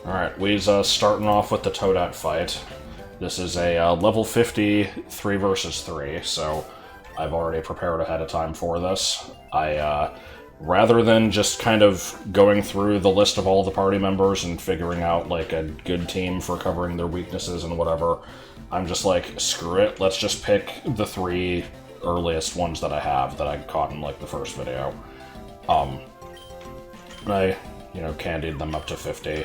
Alright, we're starting off with the Toadette fight. This is a level 50 3 versus 3, so I've already prepared ahead of time for this. Rather than just kind of going through the list of all the party members and figuring out, like, a good team for covering their weaknesses and whatever, I'm just like, screw it, let's just pick the 3 earliest ones that I have that I caught in, like, the first video. I, candied them up to 50.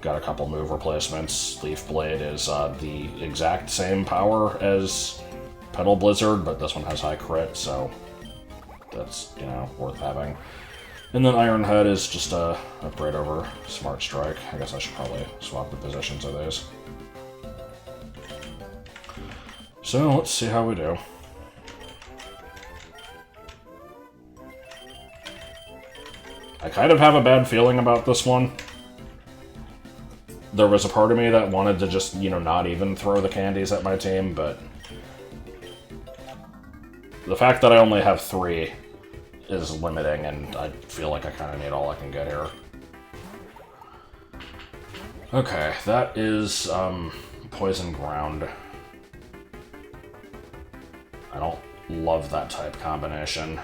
Got a couple move replacements. Leaf Blade is the exact same power as Petal Blizzard, but this one has high crit, so that's, worth having. And then Iron Head is just a upgrade over Smart Strike. I guess I should probably swap the positions of these. So, let's see how we do. I kind of have a bad feeling about this one. There was a part of me that wanted to just, not even throw the candies at my team, but the fact that I only have 3 is limiting, and I feel like I kind of need all I can get here. Okay, that is Poison Ground. I don't love that type combination.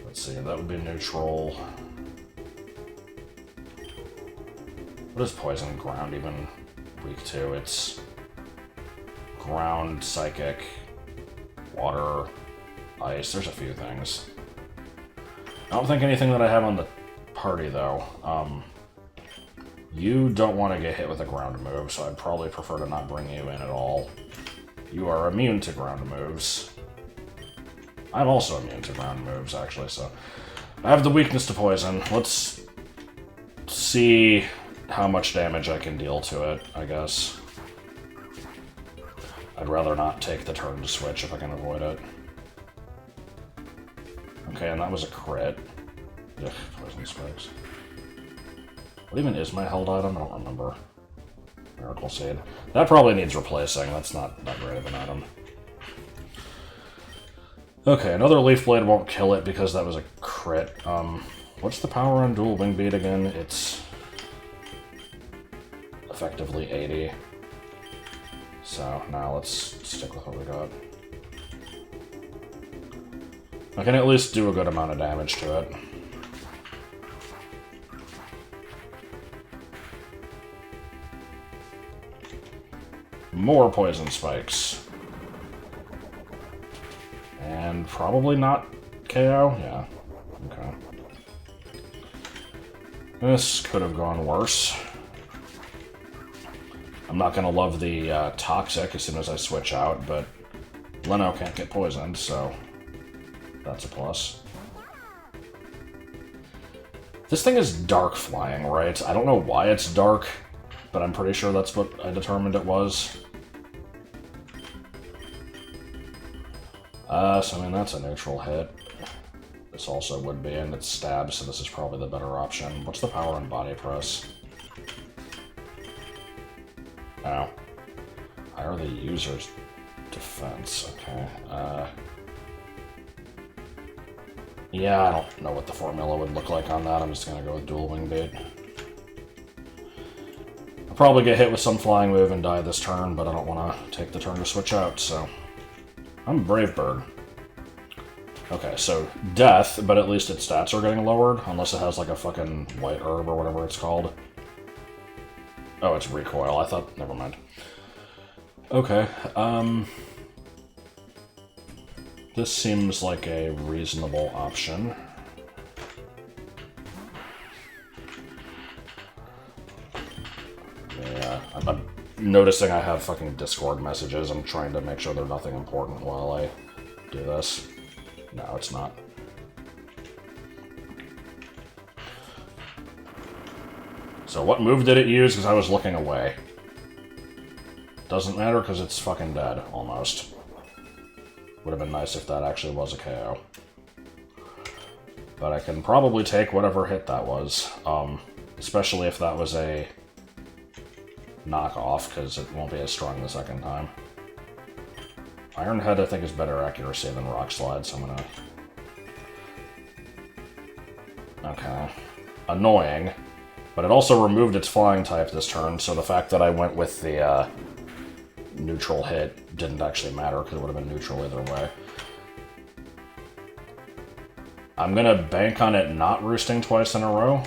Let's see, that would be neutral. What is Poison Ground even weak to? It's Ground, Psychic, Water, Ice. There's a few things. I don't think anything that I have on the party, though. You don't want to get hit with a ground move, so I'd probably prefer to not bring you in at all. You are immune to ground moves. I'm also immune to ground moves, actually, so I have the weakness to poison. Let's see how much damage I can deal to it, I guess. I'd rather not take the turn to switch if I can avoid it. Okay, and that was a crit. Ugh, poison spikes. What even is my held item? I don't remember. Miracle Seed. That probably needs replacing. That's not that great of an item. Okay, another Leaf Blade won't kill it because that was a crit. What's the power on Dual Wing Beat again? It's effectively 80. So now let's stick with what we got. I can at least do a good amount of damage to it. More poison spikes. And probably not KO? Yeah. Okay. This could have gone worse. I'm not gonna love the Toxic as soon as I switch out, but Leno can't get poisoned, so that's a plus. This thing is dark flying, right? I don't know why it's dark, but I'm pretty sure that's what I determined it was. So I mean, that's a neutral hit. This also would be, and it's stab, so this is probably the better option. What's the power on Body Press? Oh. Higher the user's defense, okay. Yeah, I don't know what the formula would look like on that. I'm just gonna go with Dual Wing Beat. I'll probably get hit with some flying move and die this turn, but I don't want to take the turn to switch out, so I'm Brave Bird. Okay, so death, but at least its stats are getting lowered, unless it has like a fucking white herb or whatever it's called. Oh, it's recoil. I thought... Never mind. Okay, this seems like a reasonable option. Yeah, I'm noticing I have fucking Discord messages. I'm trying to make sure there's nothing important while I do this. No, it's not. So what move did it use? Because I was looking away. Doesn't matter because it's fucking dead, almost. Would have been nice if that actually was a KO. But I can probably take whatever hit that was. Especially if that was a knockoff, because it won't be as strong the second time. Iron Head, I think, is better accuracy than Rock Slide, so I'm gonna... Okay. Annoying. But it also removed its flying type this turn, so the fact that I went with the neutral hit didn't actually matter, because it would have been neutral either way. I'm gonna bank on it not roosting twice in a row.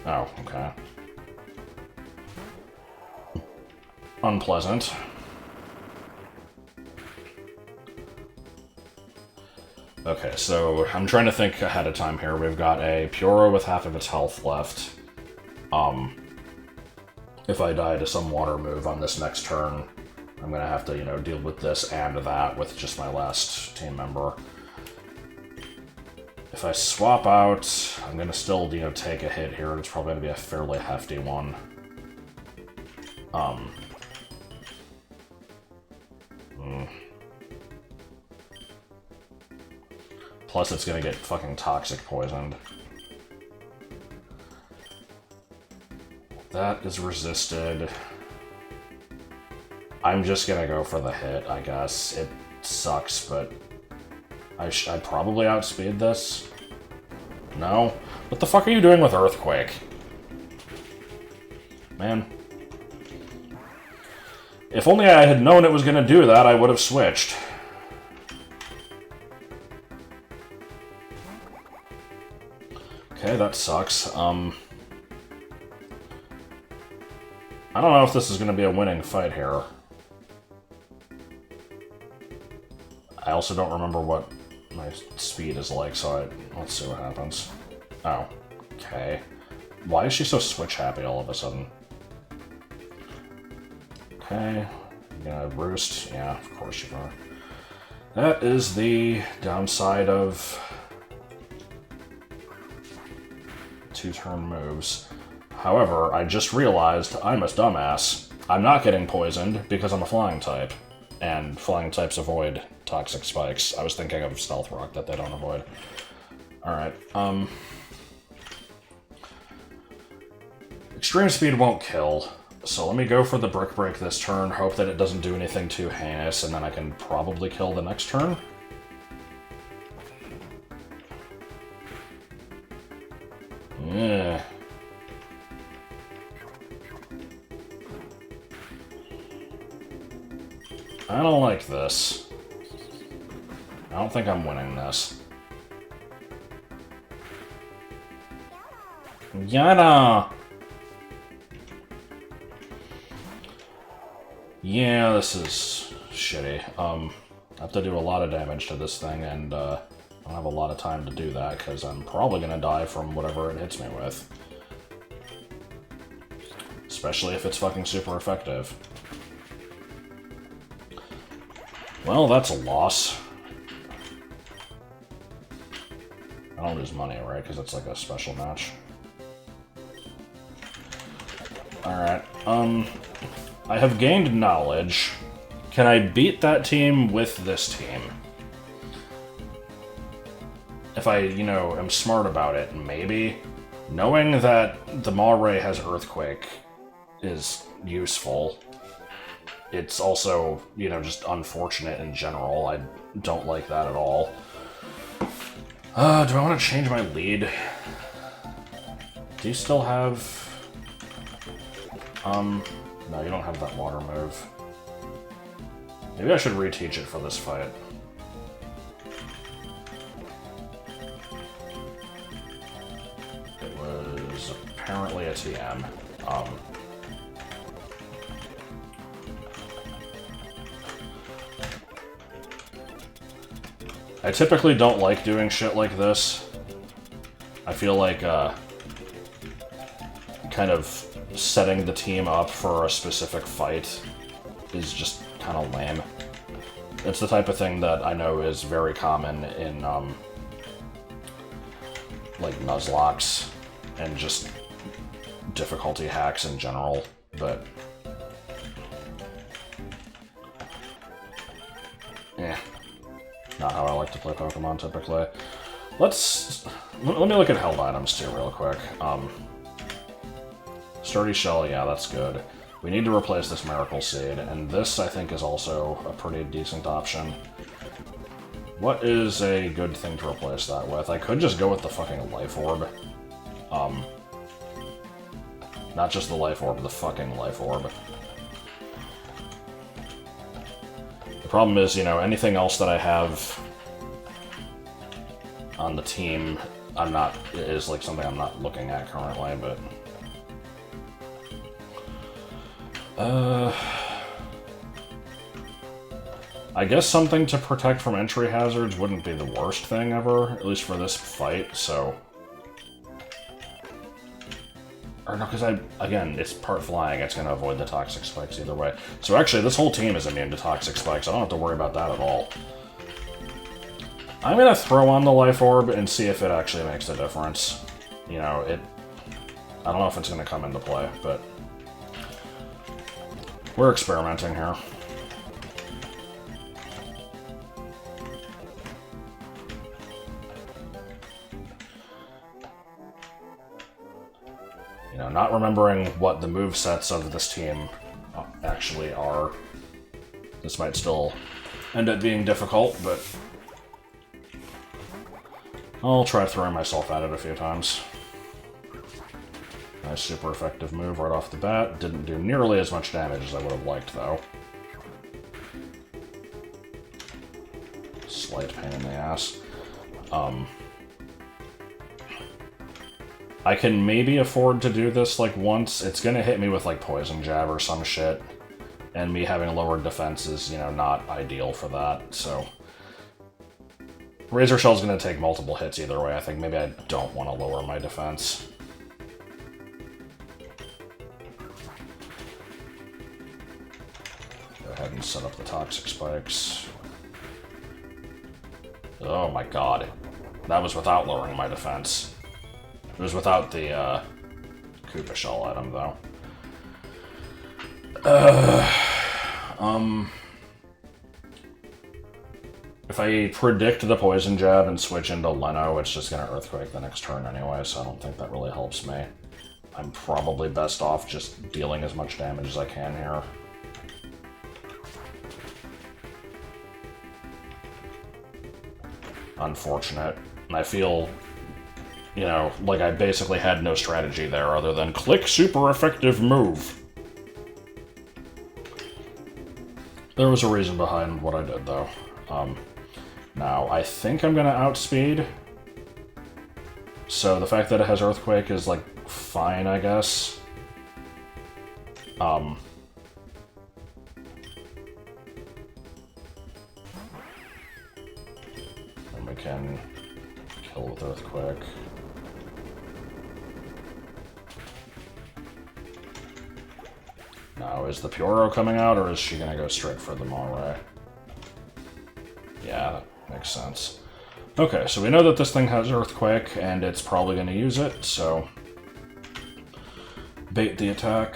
Oh, okay. Unpleasant. Okay, so I'm trying to think ahead of time here. We've got a Pyoro with half of its health left. If I die to some water move on this next turn, I'm gonna have to, you know, deal with this and that with just my last team member. If I swap out, I'm gonna still, you know, take a hit here. It's probably gonna be a fairly hefty one. Plus, it's gonna get fucking toxic poisoned. That is resisted. I'm just gonna go for the hit, I guess. It sucks, but I'd probably outspeed this. No? What the fuck are you doing with Earthquake? Man. If only I had known it was gonna do that, I would have switched. Okay, that sucks. I don't know if this is going to be a winning fight here. I also don't remember what my speed is like, so let's see what happens. Oh, okay. Why is she so switch happy all of a sudden? Okay, you gonna roost? Yeah, of course you are. That is the downside of two-turn moves. However, I just realized I'm a dumbass. I'm not getting poisoned because I'm a flying type, and flying types avoid toxic spikes. I was thinking of Stealth Rock that they don't avoid. Alright, Extreme Speed won't kill, so let me go for the Brick Break this turn, hope that it doesn't do anything too heinous, and then I can probably kill the next turn. Yeah. I don't like this. I don't think I'm winning this. Yada! Yeah, this is shitty. I have to do a lot of damage to this thing, and I don't have a lot of time to do that, because I'm probably gonna die from whatever it hits me with. Especially if it's fucking super effective. Well, that's a loss. I don't lose money, right? Because it's like a special match. Alright, I have gained knowledge. Can I beat that team with this team? If I, you know, am smart about it, maybe. Knowing that the Maw-Ray has Earthquake is useful. It's also, you know, just unfortunate in general. I don't like that at all. Do I want to change my lead? Do you still have... No, you don't have that water move. Maybe I should reteach it for this fight. It was apparently a TM. I typically don't like doing shit like this. I feel like, kind of setting the team up for a specific fight is just kind of lame. It's the type of thing that I know is very common in, like, Nuzlocke and just difficulty hacks in general, but... eh. Not how I like to play Pokemon, typically. Let me look at held items, too, real quick. Sturdy Shell, yeah, that's good. We need to replace this Miracle Seed, and this, I think, is also a pretty decent option. What is a good thing to replace that with? I could just go with the fucking Life Orb. Not just the life orb, the fucking life orb. The problem is, you know, anything else that I have on the team, is like something I'm not looking at currently, but... I guess something to protect from entry hazards wouldn't be the worst thing ever, at least for this fight, so... Or no, because again, it's part flying, it's going to avoid the toxic spikes either way. So actually, this whole team is immune to toxic spikes, I don't have to worry about that at all. I'm going to throw on the life orb and see if it actually makes a difference. You know, I don't know if it's going to come into play, but... We're experimenting here. You know, not remembering what the movesets of this team actually are. This might still end up being difficult, but I'll try throwing myself at it a few times. Nice super effective move right off the bat. Didn't do nearly as much damage as I would have liked, though. Slight pain in the ass. I can maybe afford to do this, like, once. It's gonna hit me with, like, Poison Jab or some shit. And me having lowered defense is, you know, not ideal for that, so... Razor Shell's gonna take multiple hits either way. I think maybe I don't want to lower my defense. Go ahead and set up the Toxic Spikes. Oh my god. That was without lowering my defense. It was without the, Koopa Shell item, though. If I predict the Poison Jab and switch into Leno, it's just gonna Earthquake the next turn anyway, so I don't think that really helps me. I'm probably best off just dealing as much damage as I can here. Unfortunate. And I feel, you know, like I basically had no strategy there other than click super effective move. There was a reason behind what I did, though. Now, I think I'm gonna outspeed. So the fact that it has Earthquake is, like, fine, I guess. And we can kill with Earthquake. Now, is the Pyoro coming out, or is she gonna go straight for the Moray? Yeah, that makes sense. Okay, so we know that this thing has Earthquake, and it's probably gonna use it, so... Bait the attack.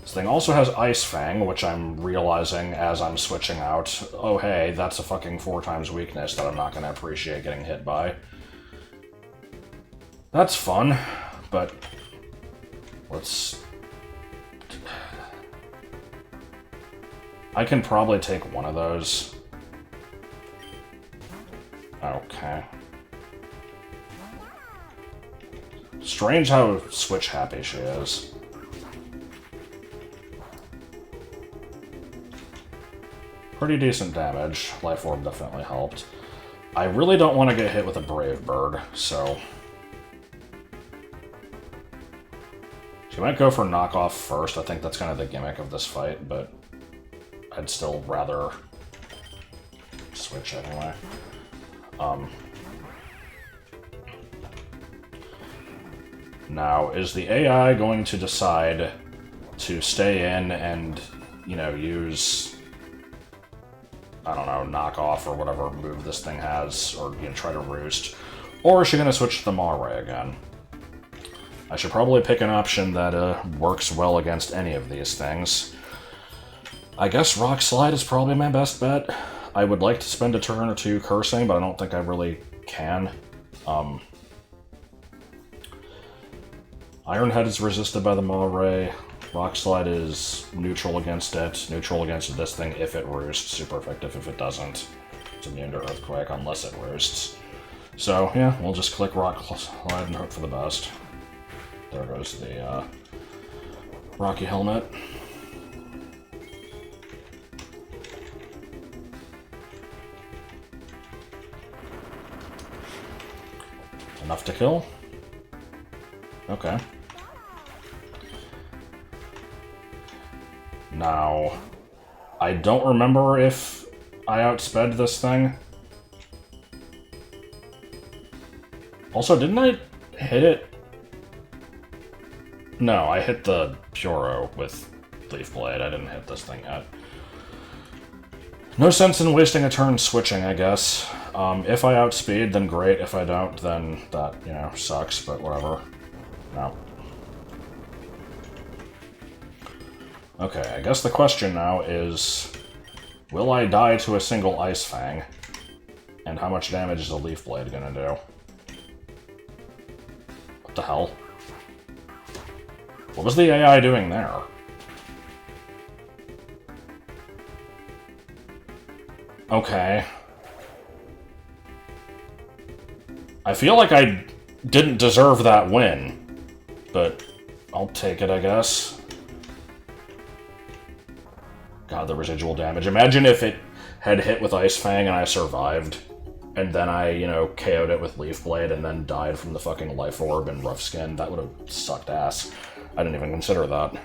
This thing also has Ice Fang, which I'm realizing as I'm switching out. Oh hey, that's a fucking 4 times weakness that I'm not gonna appreciate getting hit by. That's fun, but... Let's... I can probably take one of those. Okay. Strange how switch happy she is. Pretty decent damage. Life Orb definitely helped. I really don't want to get hit with a Brave Bird, so... She might go for knockoff first. I think that's kind of the gimmick of this fight, but I'd still rather switch anyway. Now, is the AI going to decide to stay in and, you know, use, I don't know, knockoff or whatever move this thing has, or, you know, try to roost? Or is she going to switch to the Moray again? I should probably pick an option that works well against any of these things. I guess Rock Slide is probably my best bet. I would like to spend a turn or two cursing, but I don't think I really can. Iron Head is resisted by the Moray. Rock Slide is neutral against it. Neutral against this thing if it roosts. Super effective if it doesn't. It's immune to Earthquake unless it roosts. So, yeah, we'll just click Rock Slide and hope for the best. There goes the Rocky helmet. Enough to kill? Okay. Now, I don't remember if I outsped this thing. Also, didn't I hit it? No, I hit the Puro with Leaf Blade. I didn't hit this thing yet. No sense in wasting a turn switching, I guess. If I outspeed, then great. If I don't, then that, you know, sucks, but whatever. No. Okay, I guess the question now is, will I die to a single Ice Fang? And how much damage is a Leaf Blade gonna do? What the hell? What was the AI doing there? Okay. I feel like I didn't deserve that win, but I'll take it, I guess. God, the residual damage. Imagine if it had hit with Ice Fang and I survived, and then I, you know, KO'd it with Leaf Blade and then died from the fucking Life Orb and Rough Skin. That would have sucked ass. I didn't even consider that.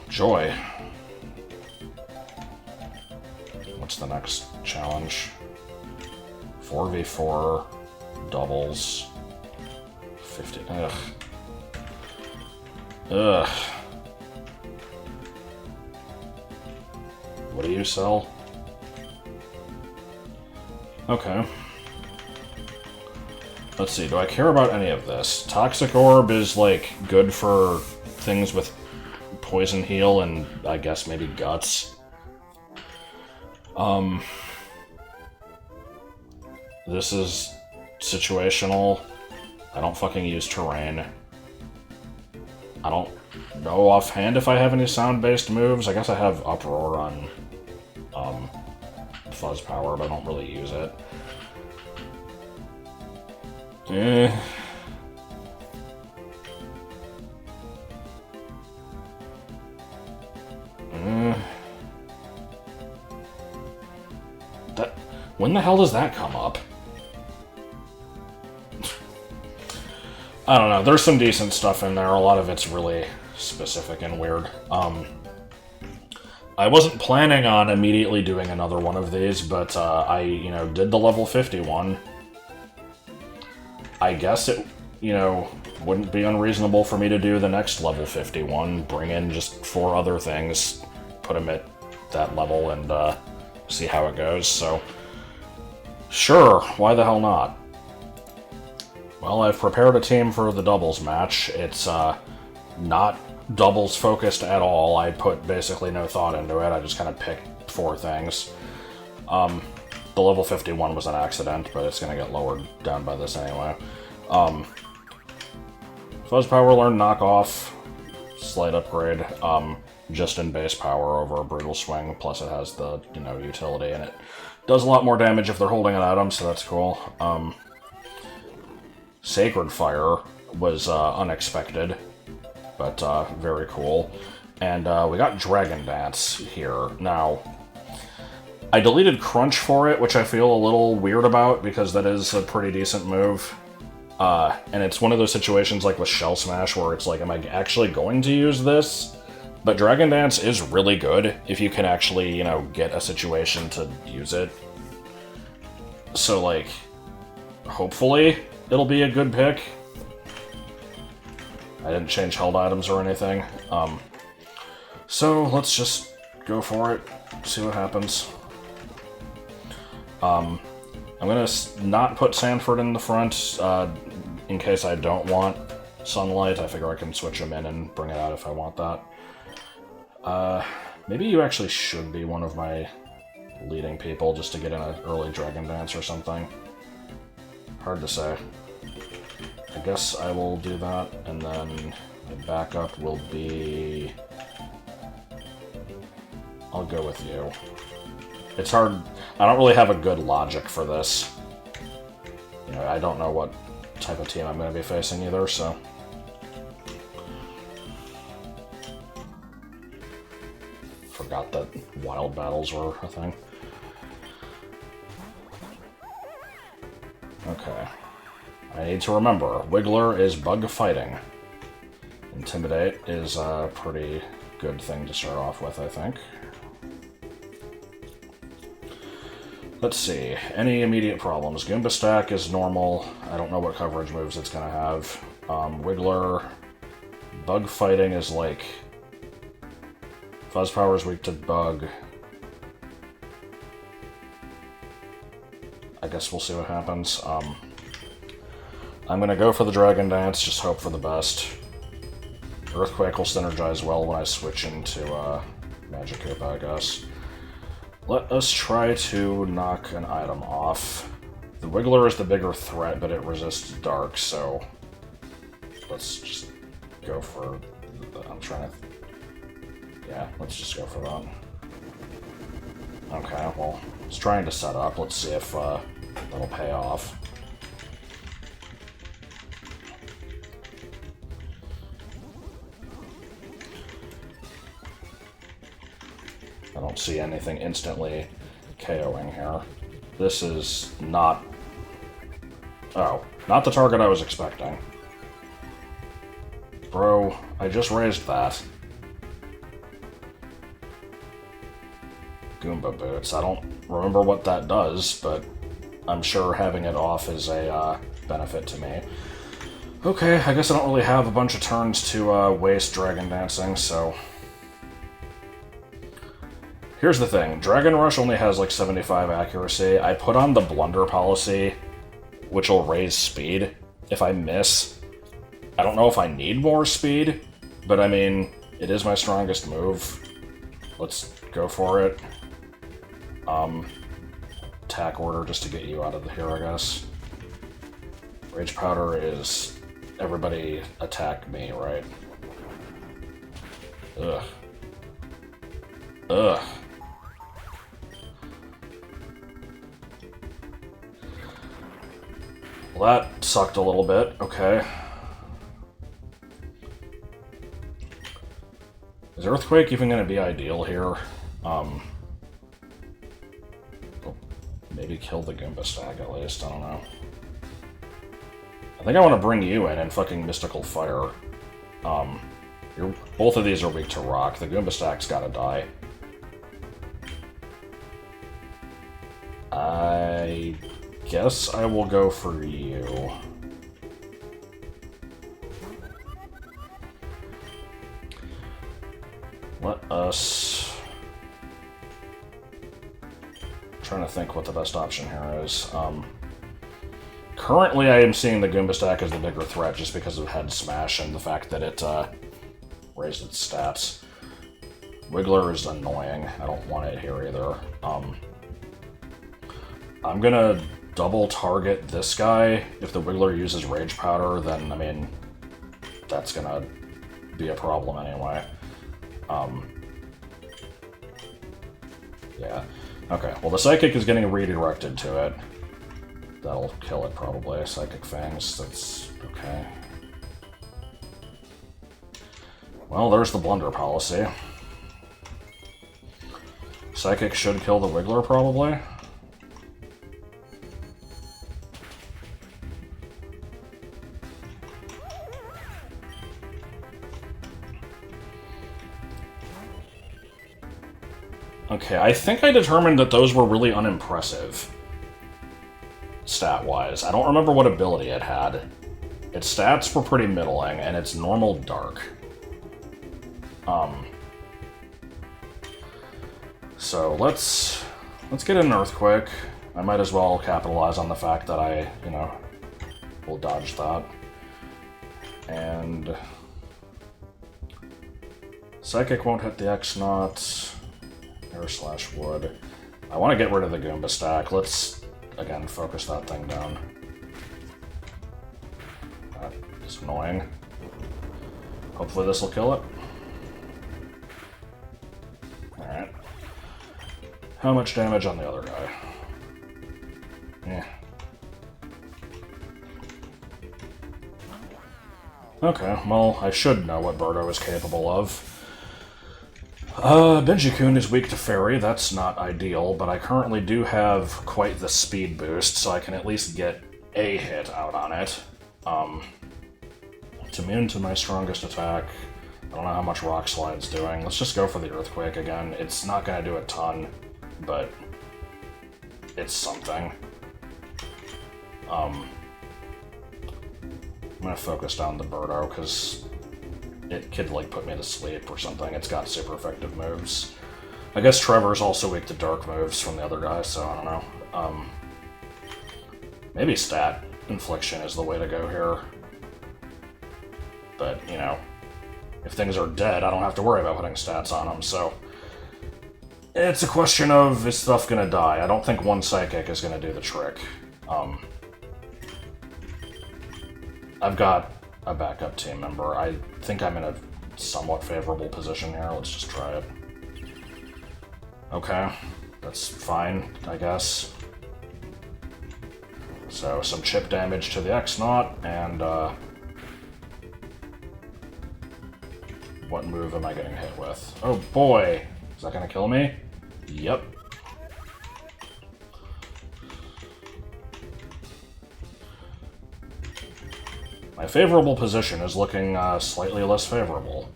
Joy. What's the next challenge? 4v4 doubles. 50. Ugh. Ugh. What do you sell? Okay. Let's see, do I care about any of this? Toxic Orb is, like, good for things with Poison Heal and, I guess, maybe Guts. This is situational. I don't fucking use Terrain. I don't know offhand if I have any sound-based moves. I guess I have Uproar on Fuzz Power, but I don't really use it. When the hell does that come up? I don't know, there's some decent stuff in there, a lot of it's really specific and weird. I wasn't planning on immediately doing another one of these, but I, you know, did the level 51. I guess it, you know, wouldn't be unreasonable for me to do the next level 51, bring in just 4 other things, put them at that level, and see how it goes, so... Sure, why the hell not? Well, I've prepared a team for the doubles match. It's not doubles focused at all. I put basically no thought into it. I just kind of picked 4 things. The level 51 was an accident, but it's going to get lowered down by this anyway. Fuzz Power learned Knockoff, slight upgrade, just in base power over a Brutal Swing, plus it has the, you know, utility, and it does a lot more damage if they're holding an item, so that's cool. Sacred Fire was unexpected, but very cool. And we got Dragon Dance here. Now, I deleted Crunch for it, which I feel a little weird about, because that is a pretty decent move. And it's one of those situations like with Shell Smash where it's like, am I actually going to use this? But Dragon Dance is really good if you can actually, you know, get a situation to use it. So, like, hopefully it'll be a good pick. I didn't change held items or anything. So let's just go for it, see what happens. I'm gonna not put Sanford in the front, in case I don't want Sunlight. I figure I can switch him in and bring it out if I want that. Maybe you actually should be one of my leading people, just to get in an early Dragon Dance or something. Hard to say. I guess I will do that, and then my backup will be... I'll go with you. It's hard. I don't really have a good logic for this. You know, I don't know what type of team I'm going to be facing either, so... Forgot that wild battles were a thing. Okay. I need to remember, Wiggler is bug fighting. Intimidate is a pretty good thing to start off with, I think. Let's see. Any immediate problems? Goomba Stack is normal. I don't know what coverage moves it's going to have. Wiggler. Bug fighting is like... Fuzz Power is weak to bug. I guess we'll see what happens. I'm going to go for the Dragon Dance, just hope for the best. Earthquake will synergize well when I switch into Magic Koopa, I guess. Let us try to knock an item off. The Wiggler is the bigger threat, but it resists Dark, so... Let's just go for... I'm trying to... Yeah, let's just go for that. Okay, well, I was trying to set up. Let's see if that'll pay off. I don't see anything instantly KOing here. This is not... Oh, not the target I was expecting. Bro, I just raised that. Goomba Boots. I don't remember what that does, but I'm sure having it off is a benefit to me. Okay, I guess I don't really have a bunch of turns to waste Dragon Dancing, so... Here's the thing. Dragon Rush only has like 75 accuracy. I put on the Blunder policy, which will raise speed. If I miss, I don't know if I need more speed, but I mean, it is my strongest move. Let's go for it. Attack order just to get you out of here, I guess. Rage Powder is everybody attack me, right? Ugh. Ugh. Well, that sucked a little bit. Okay. Is Earthquake even going to be ideal here? Maybe kill the Goomba Stack at least, I don't know. I think I want to bring you in and fucking Mystical Fire. Both of these are weak to rock. The Goomba Stack's gotta die. I guess I will go for you. Let us... Trying to think what the best option here is. Currently, I am seeing the Goomba Stack as the bigger threat just because of Head Smash and the fact that it raised its stats. Wiggler is annoying. I don't want it here either. I'm gonna double target this guy. If the Wiggler uses Rage Powder, then, I mean, that's gonna be a problem anyway. Yeah. Okay, well the Psychic is getting redirected to it. That'll kill it probably. Psychic Fangs, that's okay. Well, there's the Blunder policy. Psychic should kill the Wiggler probably. Okay, I think I determined that those were really unimpressive, stat-wise. I don't remember what ability it had. Its stats were pretty middling, and it's normal dark. So let's get an Earthquake. I might as well capitalize on the fact that I, you know, will dodge that. And... Psychic won't hit the X-Naught. Air/Wood. I want to get rid of the Goomba Stack. Let's, again, focus that thing down. That is annoying. Hopefully this will kill it. Alright. How much damage on the other guy? Yeah. Okay, well, I should know what Birdo is capable of. Benji-kun is weak to Fairy. That's not ideal, but I currently do have quite the speed boost, so I can at least get a hit out on it. It's immune to my strongest attack. I don't know how much Rock Slide's doing. Let's just go for the Earthquake again. It's not going to do a ton, but it's something. I'm going to focus down the Birdo, because it could, like, put me to sleep or something. It's got super effective moves. I guess Trevor's also weak to dark moves from the other guy, so I don't know. Maybe Stat Infliction is the way to go here. But, you know, if things are dead, I don't have to worry about putting stats on them, so... It's a question of, is stuff gonna die? I don't think one Psychic is gonna do the trick. I've got a backup team member. I think I'm in a somewhat favorable position here. Let's just try it. Okay, that's fine, I guess. So, some chip damage to the X-Naught, and, what move am I getting hit with? Oh boy! Is that gonna kill me? Yep. My favorable position is looking slightly less favorable.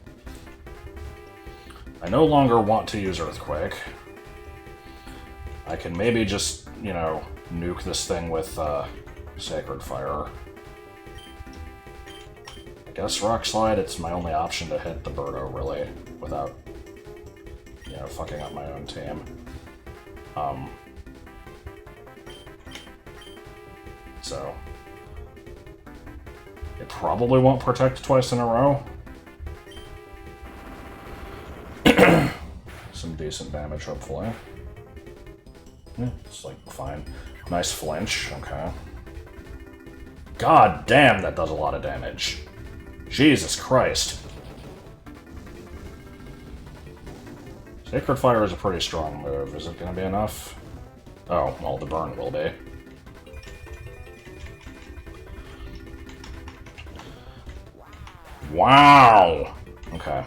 I no longer want to use Earthquake. I can maybe just, you know, nuke this thing with Sacred Fire. I guess Rock Slide, it's my only option to hit the Birdo, really, without, you know, fucking up my own team. So... It probably won't protect twice in a row. Some decent damage, hopefully. Yeah, it's like fine. Nice flinch, okay. God damn, that does a lot of damage. Jesus Christ. Sacred Fire is a pretty strong move. Is it gonna be enough? Oh, well, the burn will be. Wow! Okay,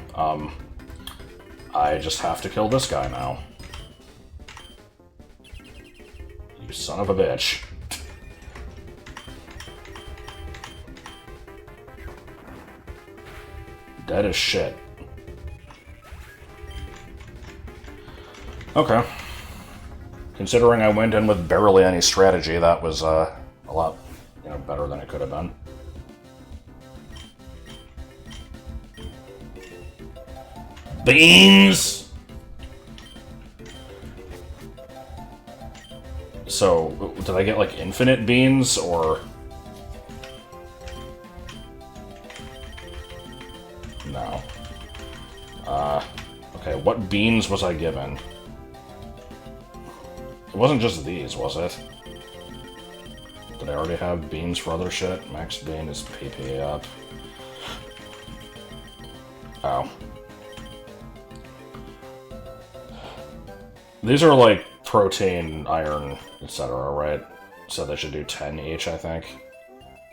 I just have to kill this guy now. You son of a bitch. Dead as shit. Okay. Considering I went in with barely any strategy, that was, a lot, you know, better than it could have been. Beans! So, did I get, like, infinite beans, or... No. Okay, what beans was I given? It wasn't just these, was it? Did I already have beans for other shit? Max bean is PP up. Oh. These are like protein, iron, etc., right? So they should do 10 each, I think.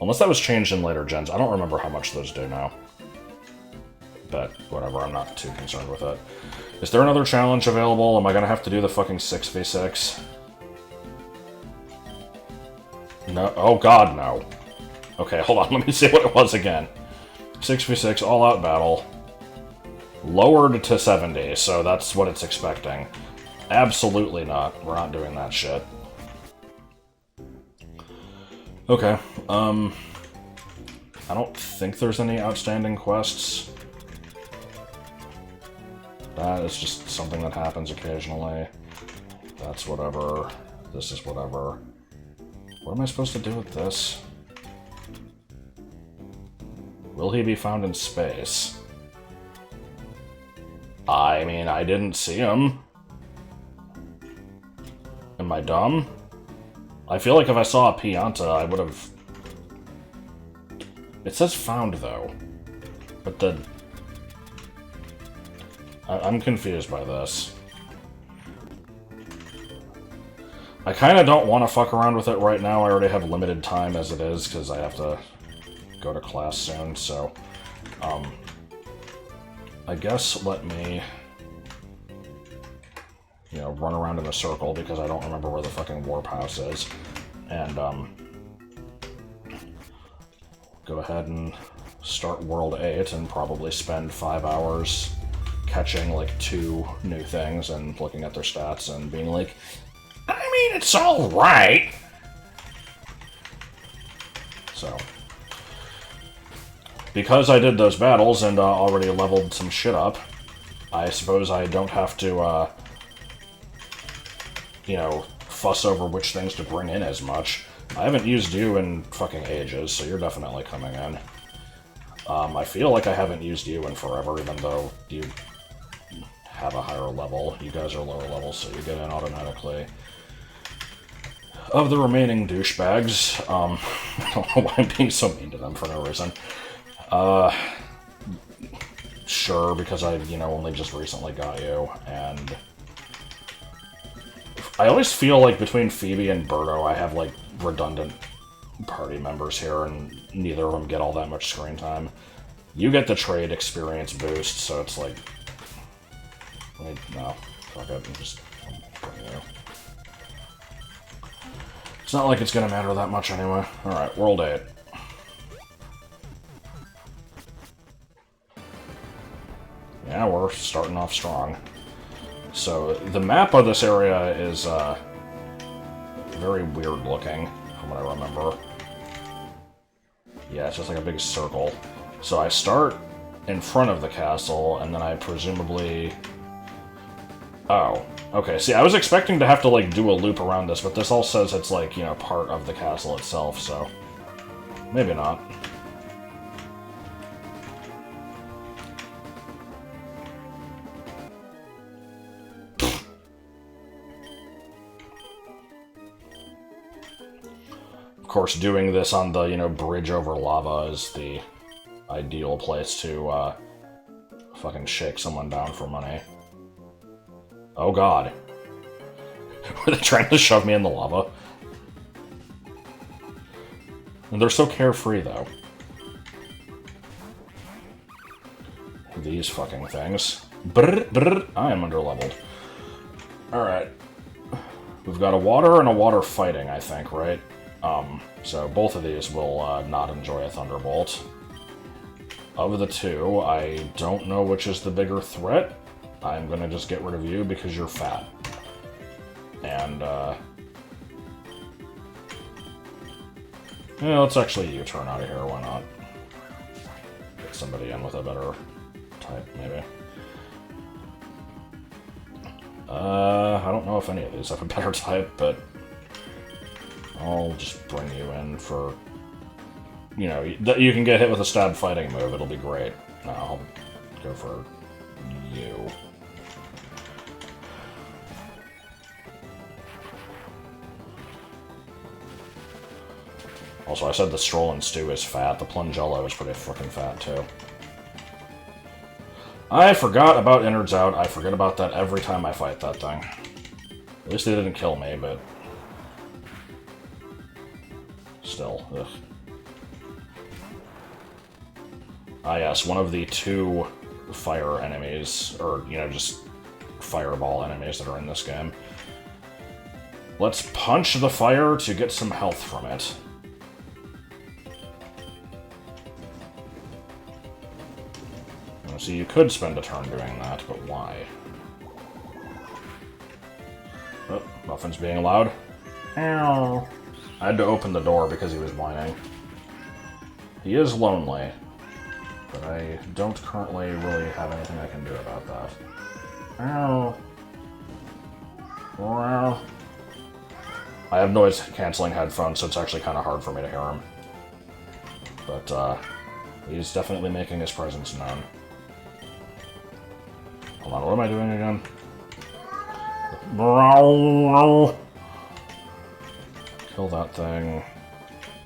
Unless that was changed in later gens. I don't remember how much those do now. But whatever, I'm not too concerned with it. Is there another challenge available? Am I gonna have to do the fucking 6v6? No. Oh god, no. Okay, hold on, let me see what it was again. 6v6, all-out battle. Lowered to 70, so that's what it's expecting. Absolutely not. We're not doing that shit. Okay, I don't think there's any outstanding quests. That is just something that happens occasionally. That's whatever. This is whatever. What am I supposed to do with this? Will he be found in space? I mean, I didn't see him. Am I dumb? I feel like if I saw a Pianta, I would have... It says found, though. But the... I'm confused by this. I kind of don't want to fuck around with it right now. I already have limited time as it is, because I have to go to class soon, so... I guess let me... you know, run around in a circle, because I don't remember where the fucking warp house is. And, go ahead and start World 8 and probably spend 5 hours catching, like, 2 new things and looking at their stats and being like, I mean, it's alright! So... because I did those battles and already leveled some shit up, I suppose I don't have to, you know, fuss over which things to bring in as much. I haven't used you in fucking ages, so you're definitely coming in. I feel like I haven't used you in forever, even though you have a higher level. You guys are lower level, so you get in automatically. Of the remaining douchebags, I don't know why I'm being so mean to them for no reason. Sure, because I, you know, only just recently got you, and... I always feel like between Phoebe and Birdo, I have, like, redundant party members here, and neither of them get all that much screen time. You get the trade experience boost, so it's like... no, fuck it, just bring you. It's not like it's gonna matter that much anyway. Alright, World 8. Yeah, we're starting off strong. So, the map of this area is, very weird looking, from what I remember. Yeah, it's just like a big circle. So I start in front of the castle, and then I presumably... oh, okay. See, I was expecting to have to, like, do a loop around this, but this all says it's, like, you know, part of the castle itself, so... maybe not. Of course, doing this on the, you know, bridge over lava is the ideal place to, fucking shake someone down for money. Oh god. Were they trying to shove me in the lava? And they're so carefree, though. These fucking things. Brr, brr, I am underleveled. Alright. We've got a water and a water fighting, I think, right? So both of these will not enjoy a Thunderbolt. Of the two, I don't know which is the bigger threat. I'm gonna just get rid of you because you're fat. And, yeah, let's actually U-turn out of here, why not? Get somebody in with a better type, maybe. I don't know if any of these have a better type, but... I'll just bring you in for... you know, you can get hit with a stab fighting move, it'll be great. No, I'll go for you. Also, I said the Strollin' Stew is fat, the Plungello is pretty frickin' fat, too. I forgot about Innards Out, I forget about that every time I fight that thing. At least they didn't kill me, but... still, ugh. Ah yes, one of the 2 fire enemies, or, you know, just fireball enemies that are in this game. Let's punch the fire to get some health from it. So you could spend a turn doing that, but why? Oh, Muffin's being loud. Ow. I had to open the door because he was whining. He is lonely, but I don't currently really have anything I can do about that. Ow. Ow. I have noise-canceling headphones, so it's actually kind of hard for me to hear him. But, he's definitely making his presence known. Hold on, what am I doing again? Kill that thing.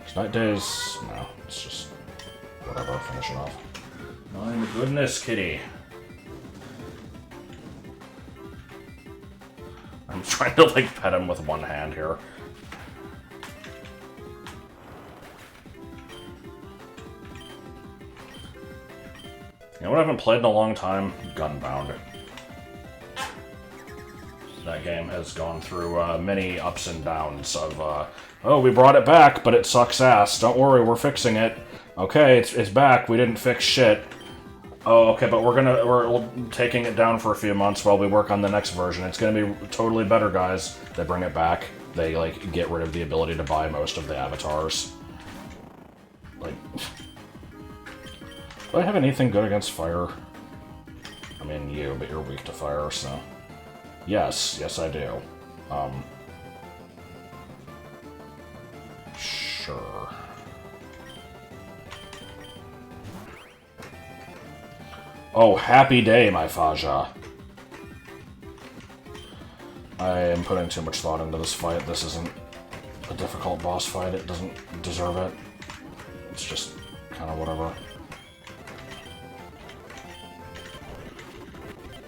It's night days. No, it's just whatever, finish it off. My goodness, kitty. I'm trying to, like, pet him with one hand here. You know what I haven't played in a long time? Gunbound. That game has gone through many ups and downs of, oh, we brought it back, but it sucks ass. Don't worry, we're fixing it. Okay, it's back. We didn't fix shit. Oh, okay, but we're taking it down for a few months while we work on the next version. It's gonna be totally better, guys. They bring it back. They, like, get rid of the ability to buy most of the avatars. Like... Do I have anything good against fire? I mean, you, but you're weak to fire, so... Yes, I do. Sure. Oh, happy day, my Faja. I am putting too much thought into this fight. This isn't a difficult boss fight. It doesn't deserve it. It's just kind of whatever.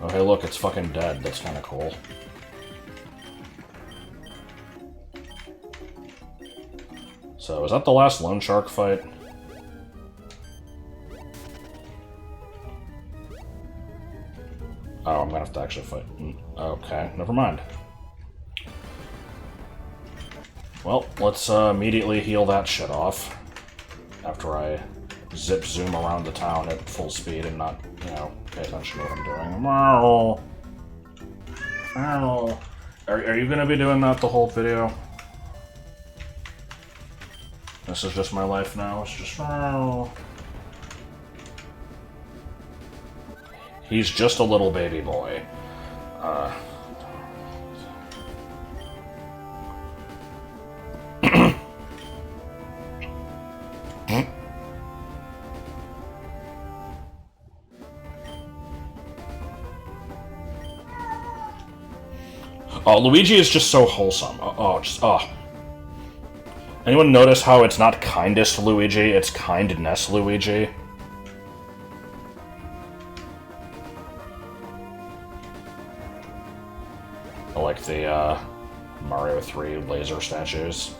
Oh, hey, look, it's fucking dead. That's kind of cool. So, is that the last Lone Shark fight? Oh, I'm gonna have to actually fight. Okay, never mind. Well, let's immediately heal that shit off. After I zip-zoom around the town at full speed and not, you know, pay attention to what I'm doing. Ow! Ow! Are you gonna be doing that the whole video? This is just my life now. It's just... Ow! He's just a little baby boy. Oh, Luigi is just so wholesome. Oh. Anyone notice how it's not kindest Luigi, it's kindness Luigi? I like the, Mario 3 laser statues.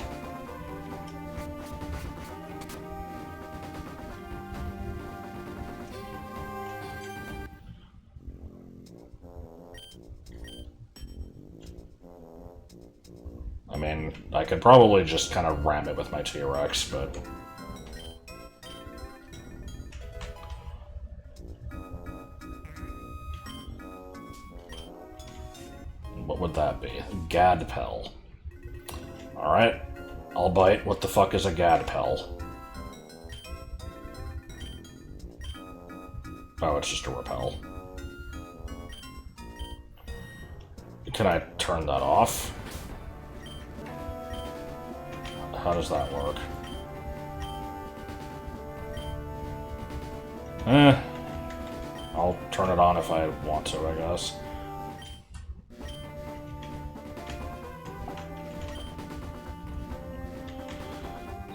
I mean, I could probably just kind of ram it with my T-Rex, but... What would that be? Gadpel. Alright. I'll bite. What the fuck is a Gadpel? Oh, it's just a repel. Can I turn that off? How does that work? I'll turn it on if I want to, I guess.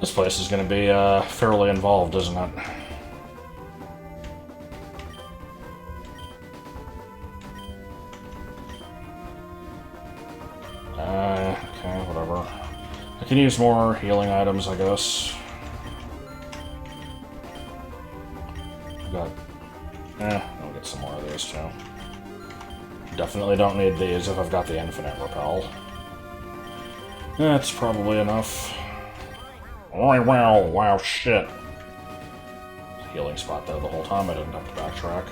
This place is going to be fairly involved, isn't it? Okay, whatever. I can use more healing items, I guess. I'll get some more of these too. Definitely don't need these if I've got the infinite repel. That's probably enough. Oh, wow, shit. Healing spot there the whole time, I didn't have to backtrack.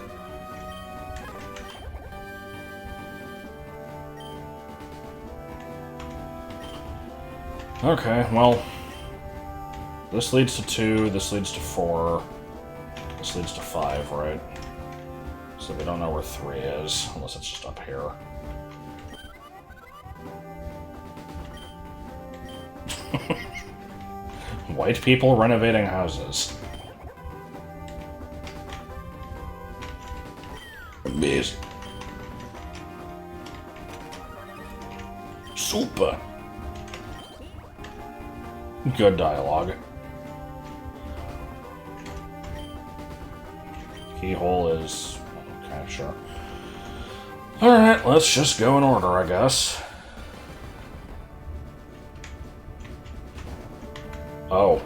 Okay, well, this leads to 2, this leads to 4, this leads to 5, right? So we don't know where 3 is, unless it's just up here. White people renovating houses. Amazing. Super. Good dialogue. Keyhole is... okay, sure. Alright, let's just go in order, I guess. Oh.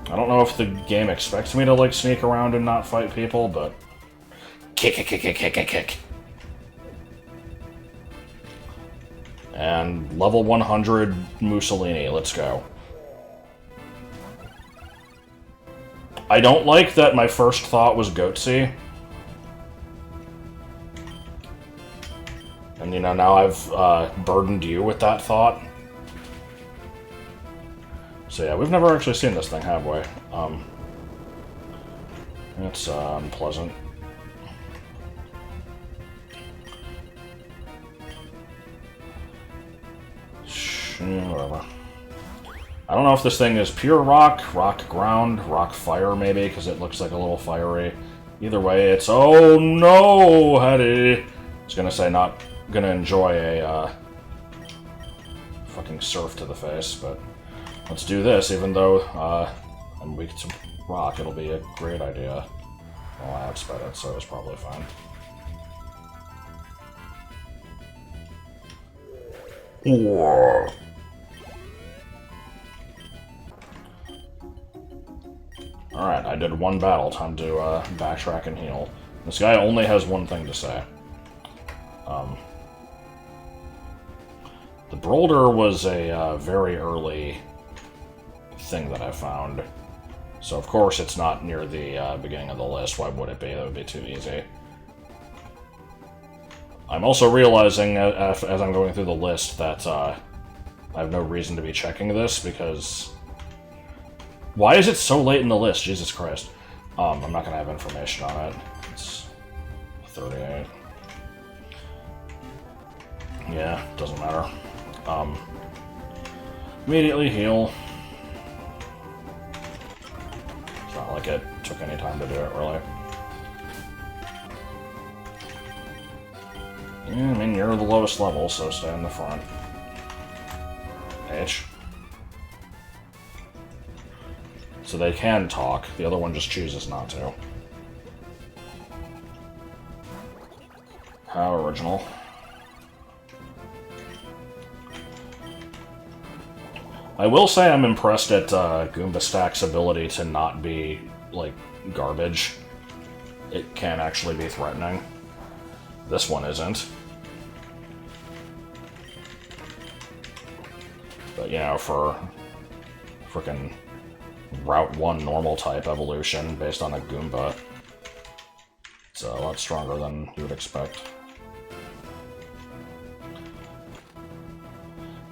I don't know if the game expects me to, like, sneak around and not fight people, but... Kick, kick, kick, kick, kick, kick, kick. And level 100 Mussolini, let's go. I don't like that my first thought was Goatsy. And, you know, now I've burdened you with that thought. So yeah, we've never actually seen this thing, have we? It's unpleasant. Whatever. I don't know if this thing is pure rock, rock ground, rock fire maybe, because it looks like a little fiery. Either way, it's... Oh no, Hetty! I was gonna say not gonna enjoy a fucking surf to the face, but let's do this, even though I'm weak to rock, it'll be a great idea. Well, I outsped it, so it's probably fine. Whoa. Alright, I did one battle. Time to backtrack and heal. This guy only has one thing to say. The Boulder was a very early thing that I found. So of course it's not near the beginning of the list. Why would it be? That would be too easy. I'm also realizing as I'm going through the list that I have no reason to be checking this because... Why is it so late in the list? Jesus Christ. I'm not going to have information on it. It's 38. Yeah, doesn't matter. Immediately heal. It's not like it took any time to do it, really. Yeah, I mean, you're the lowest level, so stay in the front. H. So they can talk, the other one just chooses not to. How original. I will say I'm impressed at Goomba Stack's ability to not be, like, garbage. It can actually be threatening. This one isn't. But, you know, for frickin' Route 1 normal type evolution based on a Goomba, it's a lot stronger than you would expect.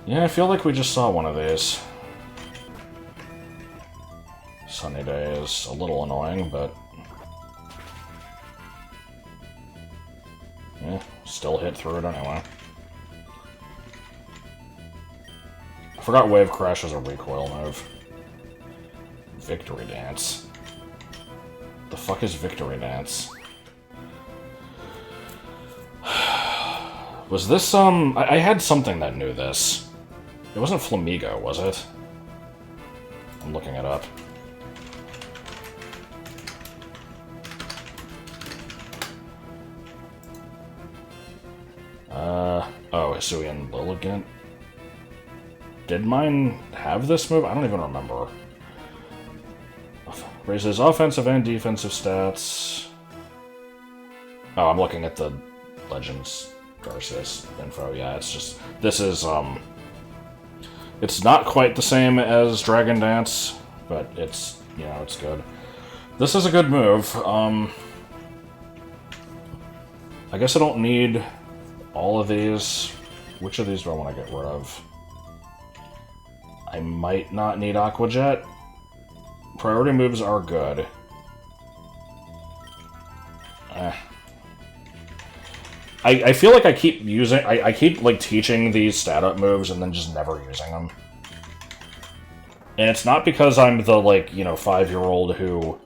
Yeah, I feel like we just saw one of these. Sunny Day is a little annoying, but... yeah, still hit through it anyway. I forgot Wave Crash was a recoil move. Victory Dance. The fuck is Victory Dance? Was this, I had something that knew this. It wasn't Flamigo, was it? I'm looking it up. Oh, Hisuian Lilligant. Did mine have this move? I don't even remember. Raises offensive and defensive stats. Oh, I'm looking at the Legends Garcias info. Yeah, it's just... This is, it's not quite the same as Dragon Dance, but it's, you know, it's good. This is a good move. I guess I don't need all of these. Which of these do I want to get rid of? I might not need Aqua Jet. Priority moves are good. I feel like I keep using... I keep, like, teaching these stat-up moves and then just never using them. And it's not because I'm the, like, you know, 5-year-old who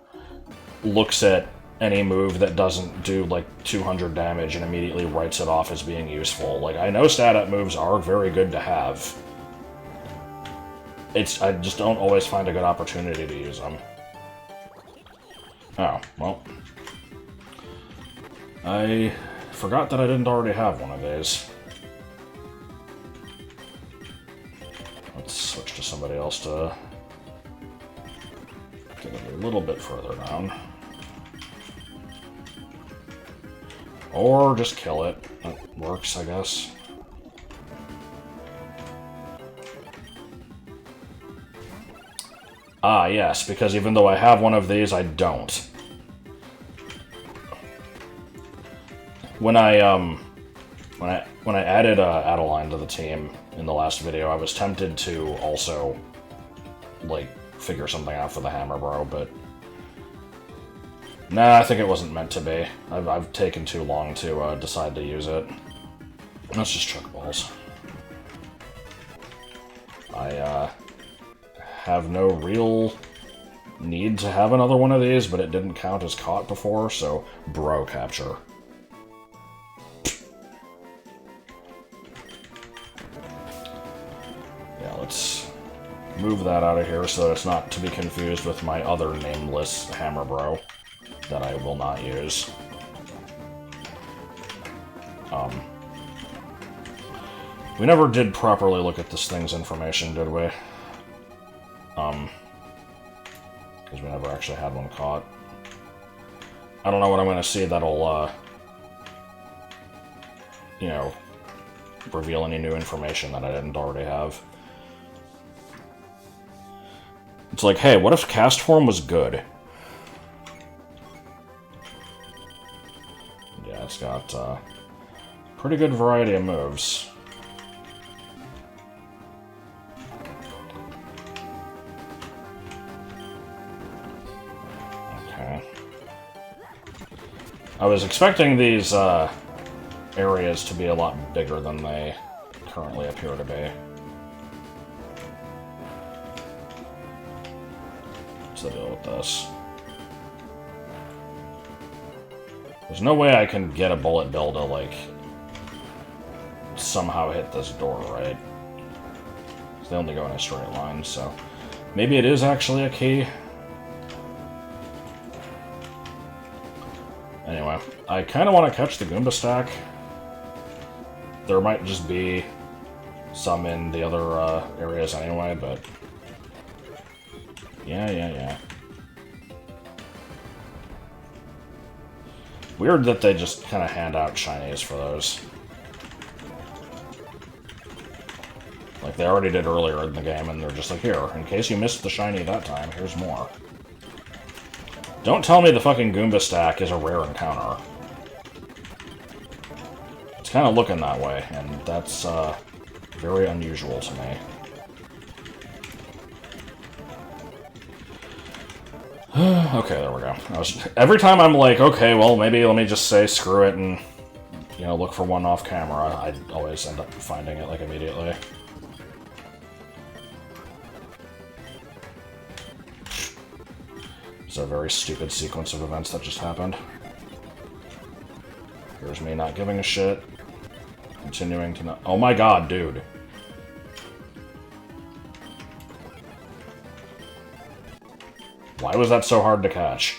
looks at any move that doesn't do, like, 200 damage and immediately writes it off as being useful. Like, I know stat-up moves are very good to have. I just don't always find a good opportunity to use them. Oh, well. I forgot that I didn't already have one of these. else to get it a little bit further down. Or just kill it. That works, I guess. Ah, yes, because even though I have one of these, I don't. When I added Adeline to the team in the last video, I was tempted to also, like, figure something out for the Hammer Bro, but nah, I think it wasn't meant to be. I've taken too long to decide to use it. Let's just chuck balls. I have no real need to have another one of these, but it didn't count as caught before, so bro capture. Yeah, let's move that out of here so that it's not to be confused with my other nameless Hammer Bro that I will not use. We never did properly look at this thing's information, did we? Because we never actually had one caught. I don't know what I'm going to see that'll, you know, reveal any new information that I didn't already have. It's like, hey, what if cast form was good? Yeah, it's got pretty good variety of moves. Okay. I was expecting these areas to be a lot bigger than they currently appear to be. What's the deal with this? There's no way I can get a bullet bill to, like, somehow hit this door, right? They only go in a straight line, so maybe it is actually a key. Anyway, I kind of want to catch the Goomba stack. There might just be some in the other areas anyway, but yeah. Weird that they just kind of hand out shinies for those. Like they already did earlier in the game, and they're just like, here, in case you missed the shiny that time, here's more. Don't tell me the fucking Goomba stack is a rare encounter. It's kind of looking that way, and that's very unusual to me. Okay, there we go. Every time I'm like, okay, well, maybe let me just say screw it and, you know, look for one off camera, I always end up finding it, like, immediately. It's a very stupid sequence of events that just happened. Here's me not giving a shit. Continuing to not... Oh my god, dude. Why was that so hard to catch?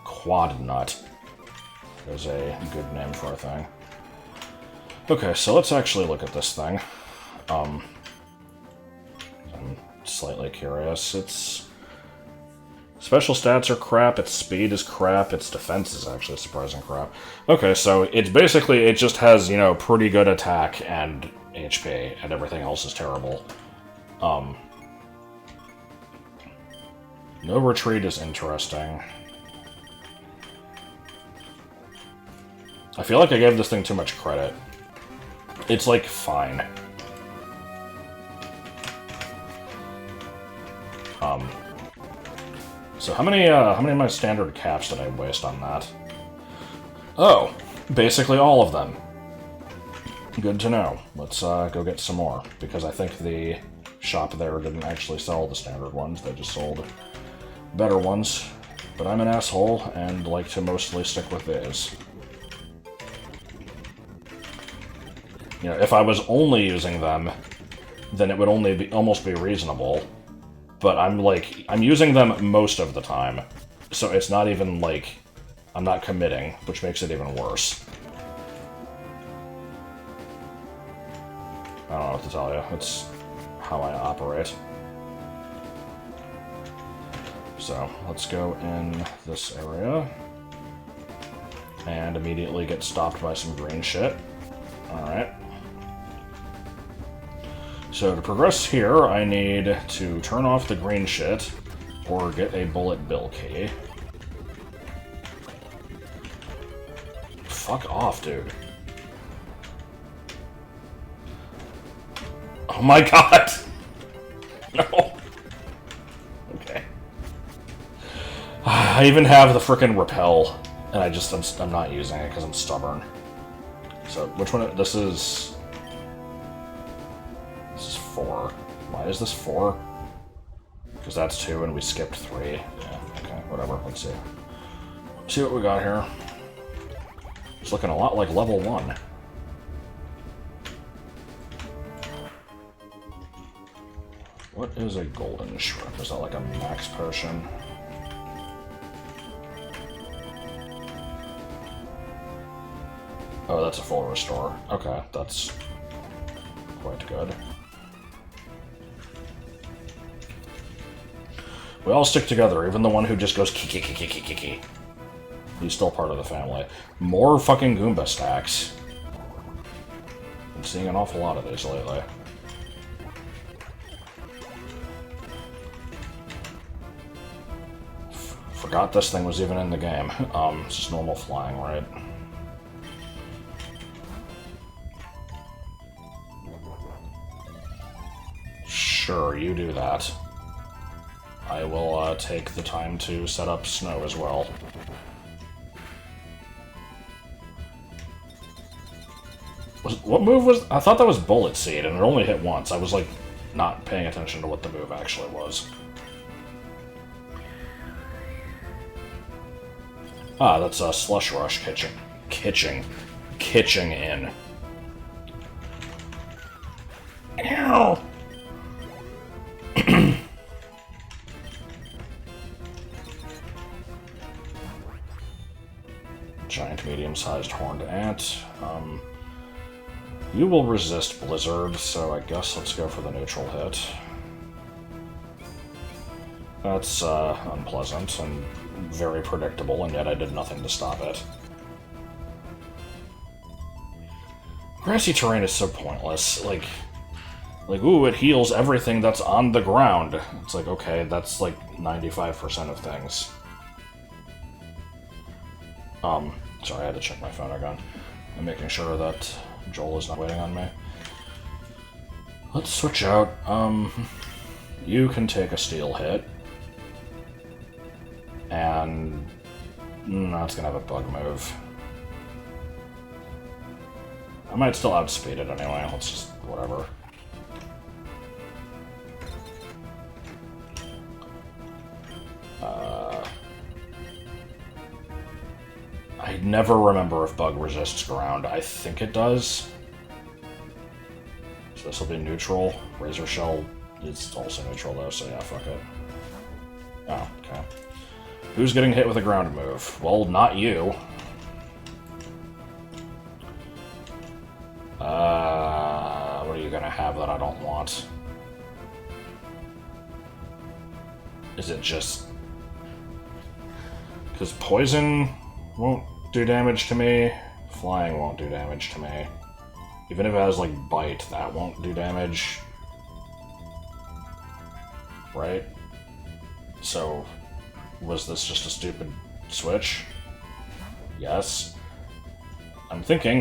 Quad nut. There's a good name for a thing. Okay, so let's actually look at this thing. I'm slightly curious. Its special stats are crap, its speed is crap, its defense is actually surprising crap. Okay, so it's basically, it just has, you know, pretty good attack and HP, and everything else is terrible. No retreat is interesting. I feel like I gave this thing too much credit. It's, like, fine. So how many of my standard caps did I waste on that? Oh, basically all of them. Good to know. Let's go get some more, because I think the shop there didn't actually sell the standard ones, they just sold better ones. But I'm an asshole, and like to mostly stick with these. You know, if I was only using them, then it would only almost be reasonable. But I'm using them most of the time, so it's not even like, I'm not committing, which makes it even worse. I don't know what to tell you. It's how I operate. So, let's go in this area. And immediately get stopped by some green shit. Alright. So to progress here, I need to turn off the green shit, or get a bullet bill key. Fuck off, dude. Oh my god! No. Okay. I even have the frickin' repel, and I'm not using it because I'm stubborn. So, which one? This is 4. Why is this 4? Because that's 2 and we skipped 3. Yeah, okay, whatever. Let's see. See what we got here. It's looking a lot like level 1. What is a golden shrimp? Is that like a max potion? Oh, that's a full restore. Okay, that's quite good. We all stick together, even the one who just goes kiki. He's still part of the family. More fucking Goomba stacks. I'm seeing an awful lot of these lately. Forgot this thing was even in the game. It's just normal flying, right? Sure, you do that. I will take the time to set up snow as well. What move was... I thought that was Bullet Seed, and it only hit once. I was, like, not paying attention to what the move actually was. Ah, that's a Slush Rush kitching in. Ow! Giant medium-sized horned ant. You will resist Blizzard, so I guess let's go for the neutral hit. That's unpleasant and very predictable, and yet I did nothing to stop it. Grassy terrain is so pointless. Like, ooh, it heals everything that's on the ground. It's like, okay, that's like 95% of things. Sorry, I had to check my phone again. I'm making sure that Joel is not waiting on me. Let's switch out. You can take a steel hit. And... no, it's gonna have a bug move. I might still outspeed it anyway. Let's just... whatever. I never remember if bug resists ground. I think it does. So this will be neutral. Razor Shell is also neutral though, so yeah, fuck it. Oh, okay. Who's getting hit with a ground move? Well, not you. What are you gonna have that I don't want? Is it just... because poison won't do damage to me, flying won't do damage to me. Even if it has, like, bite, that won't do damage. Right? So, was this just a stupid switch? Yes. I'm thinking,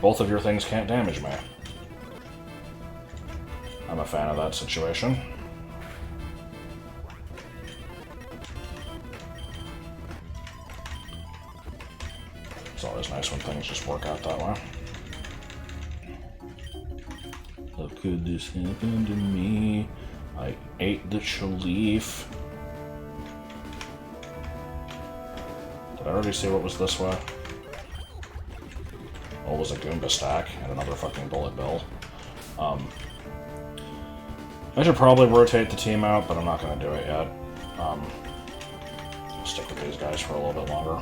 both of your things can't damage me. I'm a fan of that situation. It's always nice when things just work out that way. How could this happen to me? I ate the leaf. Did I already see what was this way? Oh, it was a Goomba stack and another fucking bullet bill. I should probably rotate the team out, but I'm not going to do it yet. I'll stick with these guys for a little bit longer.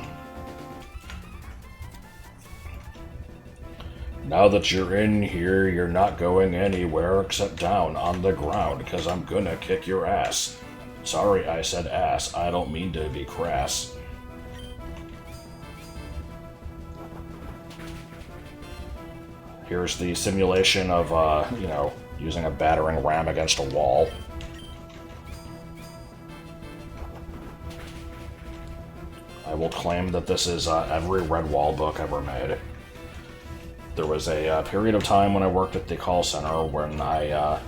Now that you're in here, you're not going anywhere except down on the ground, because I'm gonna kick your ass. Sorry, I said ass. I don't mean to be crass. Here's the simulation of, you know, using a battering ram against a wall. I will claim that this is every Red Wall book ever made. There was a period of time when I worked at the call center when I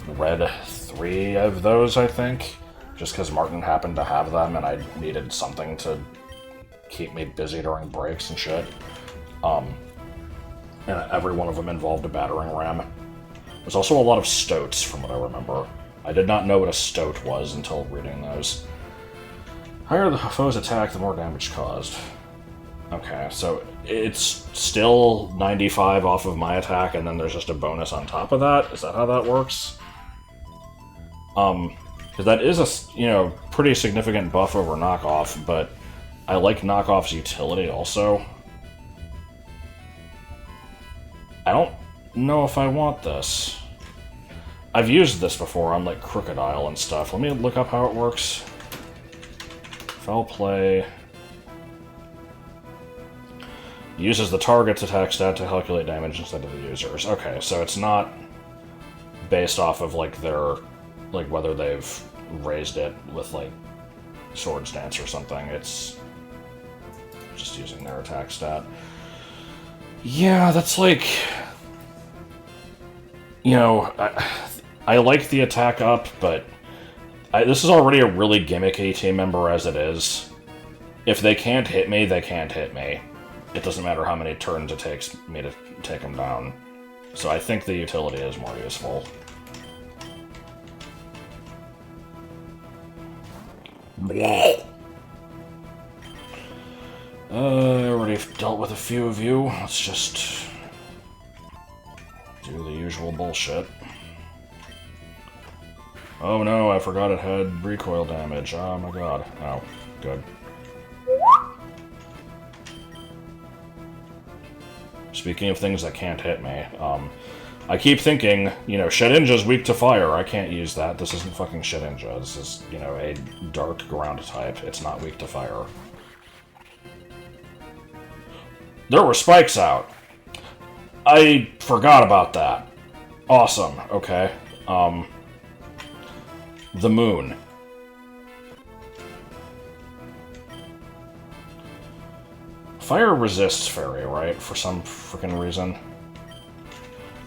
read 3 of those, I think, just because Martin happened to have them and I needed something to keep me busy during breaks and shit. And every one of them involved a battering ram. There's also a lot of stoats, from what I remember. I did not know what a stoat was until reading those. Higher the foe's attack, the more damage caused. Okay, so it's still 95 off of my attack, and then there's just a bonus on top of that? Is that how that works? Because that is a, you know, pretty significant buff over knockoff, but I like knockoff's utility also. I don't know if I want this. I've used this before on, like, Crocodile and stuff. Let me look up how it works. Foul play. Uses the target's attack stat to calculate damage instead of the user's. Okay, so it's not based off of, like, their, like, whether they've raised it with, like, Sword Stance or something. It's just using their attack stat. Yeah, that's like... You know, I like the attack up, but this is already a really gimmicky team member as it is. If they can't hit me, they can't hit me. It doesn't matter how many turns it takes me to take them down. So I think the utility is more useful. I already dealt with a few of you. Let's just do the usual bullshit. Oh no, I forgot it had recoil damage. Oh my god. Oh, good. Speaking of things that can't hit me, I keep thinking, you know, Shedinja's weak to fire. I can't use that. This isn't fucking Shedinja. This is, you know, a dark ground type. It's not weak to fire. There were spikes out. I forgot about that. Awesome. Okay. The moon. Fire resists fairy, right? For some freaking reason.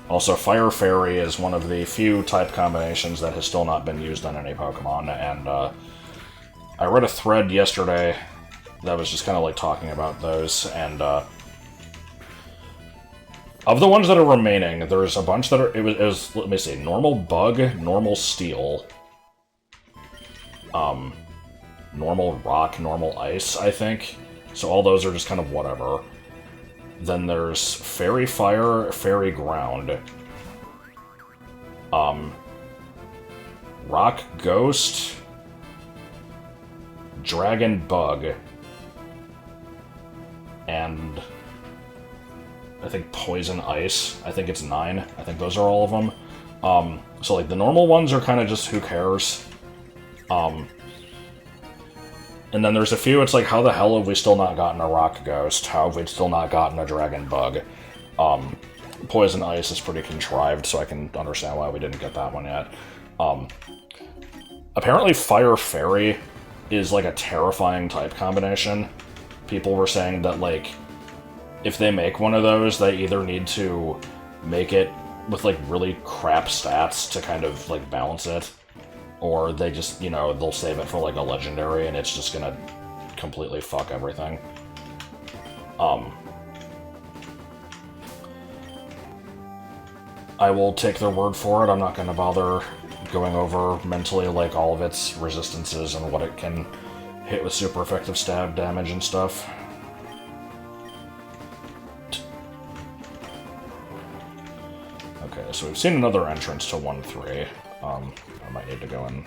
Also, Fire Fairy is one of the few type combinations that has still not been used on any Pokemon, and I read a thread yesterday that was just kind of like talking about those, and of the ones that are remaining, there's a bunch that are, it was let me see, normal Bug, normal Steel, normal Rock, normal Ice, I think. So all those are just kind of whatever. Then there's Fairy Fire, Fairy Ground, Rock Ghost, Dragon Bug, and I think Poison Ice. I think it's 9. I think those are all of them. So like the normal ones are kind of just who cares. And then there's a few, it's like, how the hell have we still not gotten a Rock Ghost? How have we still not gotten a Dragon Bug? Poison Ice is pretty contrived, so I can understand why we didn't get that one yet. Apparently Fire Fairy is, like, a terrifying type combination. People were saying that, like, if they make one of those, they either need to make it with, like, really crap stats to kind of, like, balance it, or they just, you know, they'll save it for, like, a legendary, and it's just gonna completely fuck everything. I will take their word for it. I'm not gonna bother going over mentally, like, all of its resistances and what it can hit with super effective stab damage and stuff. Okay, so we've seen another entrance to 1-3. I might need to go in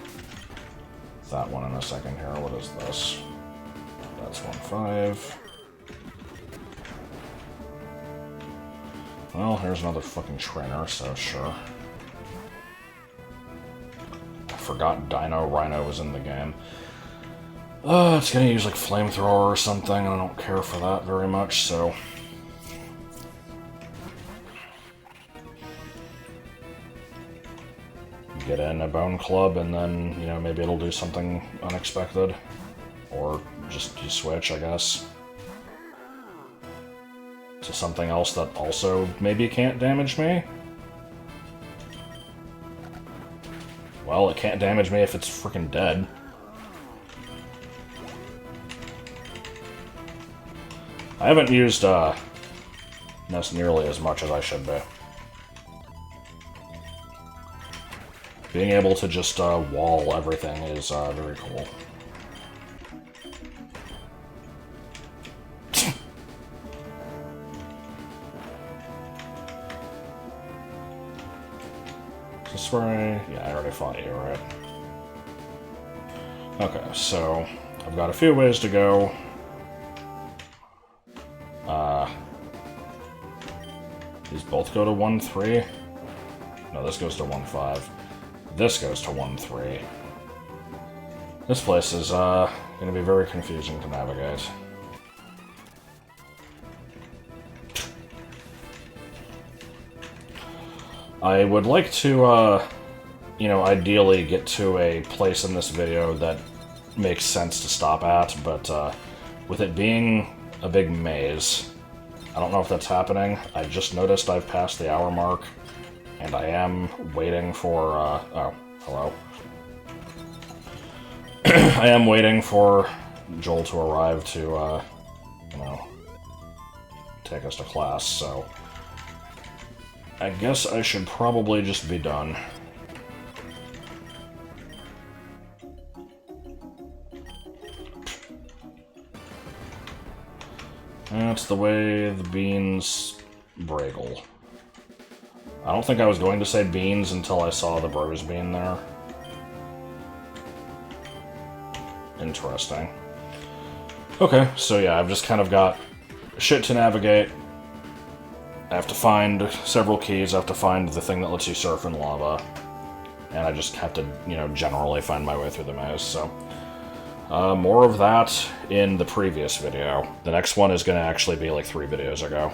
that one in a second here. What is this? That's 1-5. Well, here's another fucking trainer, so sure. I forgot Dino Rhino was in the game. It's gonna use like flamethrower or something, and I don't care for that very much, so... Get in a Bone Club, and then, you know, maybe it'll do something unexpected. Or just you switch, I guess. To something else that also maybe can't damage me? Well, it can't damage me if it's freaking dead. I haven't used this nearly as much as I should be. Being able to just wall everything is very cool. Is this where I... Yeah, I already fought you, right? Okay, so I've got a few ways to go. These both go to 1-3? No, this goes to 1-5. This goes to 1-3. This place is going to be very confusing to navigate. I would like to, you know, ideally get to a place in this video that makes sense to stop at, but with it being a big maze, I don't know if that's happening. I just noticed I've passed the hour mark, and I am waiting for, oh, hello. I am waiting for Joel to arrive to, you know, take us to class, so... I guess I should probably just be done. That's the way the beans braggle. I don't think I was going to say beans until I saw the bruise bean there. Interesting. Okay, so yeah, I've just kind of got shit to navigate. I have to find several keys, I have to find the thing that lets you surf in lava. And I just have to, you know, generally find my way through the maze, so... more of that in the previous video. The next one is going to actually be like 3 videos ago.